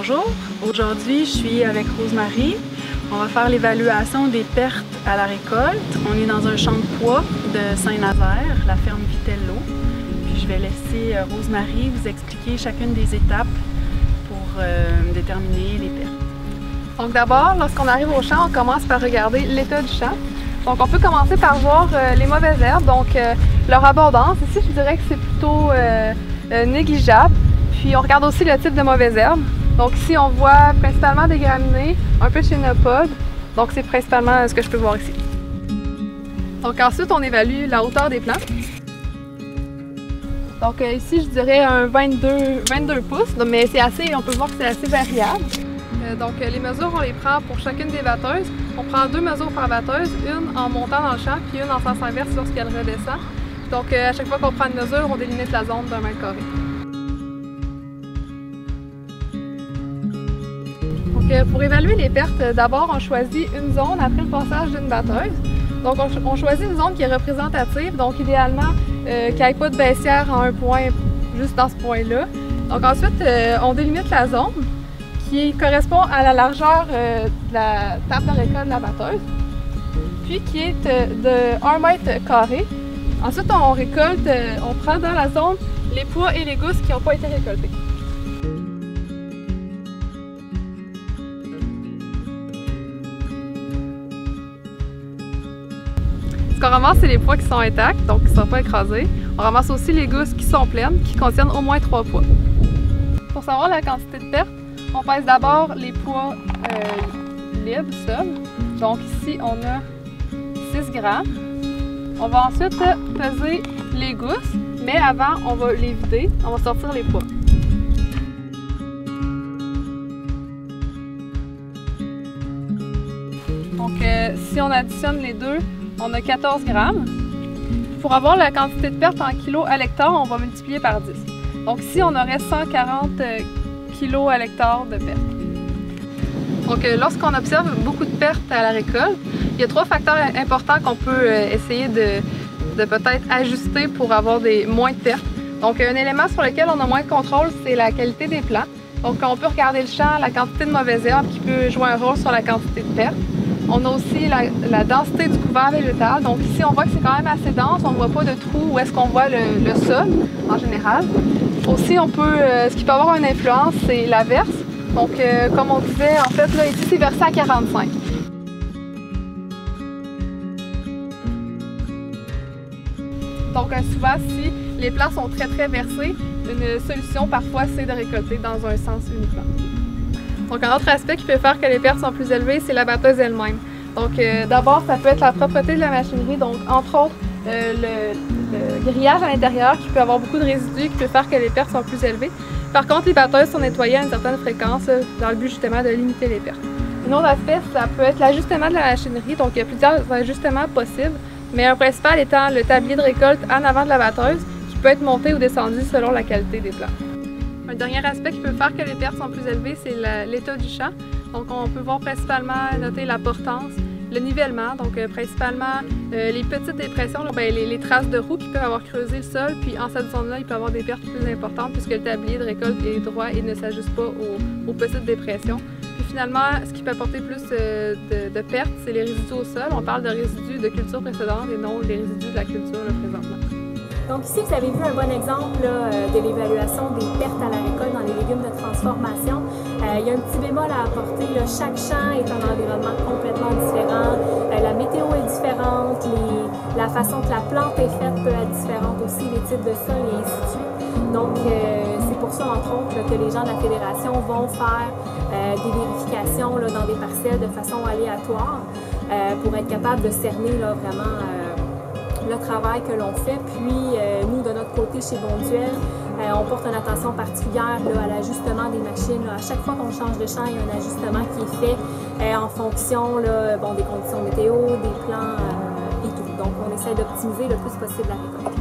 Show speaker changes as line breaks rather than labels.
Bonjour, aujourd'hui je suis avec Rose-Marie. On va faire l'évaluation des pertes à la récolte. On est dans un champ de pois de Saint-Nazaire, la ferme Vitello. Puis je vais laisser Rose-Marie vous expliquer chacune des étapes pour déterminer les pertes.
Donc d'abord, lorsqu'on arrive au champ, on commence par regarder l'état du champ. Donc on peut commencer par voir les mauvaises herbes, donc leur abondance. Ici, je dirais que c'est plutôt négligeable. Puis on regarde aussi le type de mauvaises herbes. Donc ici, on voit principalement des graminées, un peu de chénopodes. Donc c'est principalement ce que je peux voir ici. Donc ensuite, on évalue la hauteur des plants. Donc ici, je dirais un 22 pouces, mais c'est assez, on peut voir que c'est assez variable. Donc les mesures, on les prend pour chacune des batteuses. On prend 2 mesures par batteuse, une en montant dans le champ, puis une en sens inverse lorsqu'elle redescend. Donc à chaque fois qu'on prend une mesure, on délimite la zone d'un mètre carré. Donc pour évaluer les pertes, d'abord on choisit une zone après le passage d'une batteuse. Donc on choisit une zone qui est représentative, donc idéalement qu'il n'y ait pas de baissière en un point, juste dans ce point-là. Donc ensuite, on délimite la zone qui correspond à la largeur de la table de récolte de la batteuse, puis qui est de 1 mètre carré. Ensuite, on récolte, on prend dans la zone les pois et les gousses qui n'ont pas été récoltés. Ce qu'on ramasse, c'est les pois qui sont intacts, donc qui ne sont pas écrasés. On ramasse aussi les gousses qui sont pleines, qui contiennent au moins 3 pois. Pour savoir la quantité de perte, on pèse d'abord les pois libres, seuls. Donc ici, on a 6 grammes. On va ensuite peser les gousses, mais avant, on va les vider. On va sortir les pois. Donc si on additionne les deux, on a 14 grammes. Pour avoir la quantité de perte en kilos à l'hectare, on va multiplier par 10. Donc ici, on aurait 140 kg à l'hectare de pertes. Donc lorsqu'on observe beaucoup de pertes à la récolte, il y a 3 facteurs importants qu'on peut essayer de peut-être ajuster pour avoir moins de pertes. Donc un élément sur lequel on a moins de contrôle, c'est la qualité des plants. Donc on peut regarder le champ, la quantité de mauvaises herbes qui peut jouer un rôle sur la quantité de pertes. On a aussi la densité du couvert végétal. Donc ici, on voit que c'est quand même assez dense. On ne voit pas de trous où est-ce qu'on voit le sol en général. Aussi, ce qui peut avoir une influence, c'est la verse. Donc, comme on disait, en fait, là, ici, c'est versé à 45. Donc, souvent, si les plants sont très versés, une solution, parfois, c'est de récolter dans un sens uniquement. Donc, un autre aspect qui peut faire que les pertes sont plus élevées, c'est la batteuse elle-même. Donc, d'abord, ça peut être la propreté de la machinerie. Donc, entre autres, le grillage à l'intérieur qui peut avoir beaucoup de résidus qui peut faire que les pertes sont plus élevées. Par contre, les batteuses sont nettoyées à une certaine fréquence dans le but justement de limiter les pertes. Un autre aspect, ça peut être l'ajustement de la machinerie. Donc, il y a plusieurs ajustements possibles, mais un principal étant le tablier de récolte en avant de la batteuse qui peut être monté ou descendu selon la qualité des plants. Un dernier aspect qui peut faire que les pertes sont plus élevées, c'est l'état du champ. Donc, on peut voir principalement noter la portance, le nivellement, donc principalement les petites dépressions, les traces de roues qui peuvent avoir creusé le sol, puis en cette zone-là, il peut y avoir des pertes plus importantes puisque le tablier de récolte est droit et ne s'ajuste pas aux petites dépressions. Puis finalement, ce qui peut apporter plus de pertes, c'est les résidus au sol. On parle de résidus de culture précédente et non les résidus de la culture présentement.
Donc ici, vous avez vu un bon exemple de l'évaluation des pertes à la récolte dans les légumes de transformation. Il y a un petit bémol à apporter. Chaque champ est un environnement complètement différent. La météo est différente. La façon que la plante est faite peut être différente aussi, les types de sol et ainsi de suite. Donc c'est pour ça, entre autres, que les gens de la Fédération vont faire des vérifications dans des parcelles de façon aléatoire pour être capable de cerner vraiment le travail que l'on fait. Puis nous, de notre côté, chez Bonduelle, on porte une attention particulière à l'ajustement des machines. À chaque fois qu'on change de champ, il y a un ajustement qui est fait en fonction des conditions météo, des plans et tout. Donc on essaie d'optimiser le plus possible la récolte.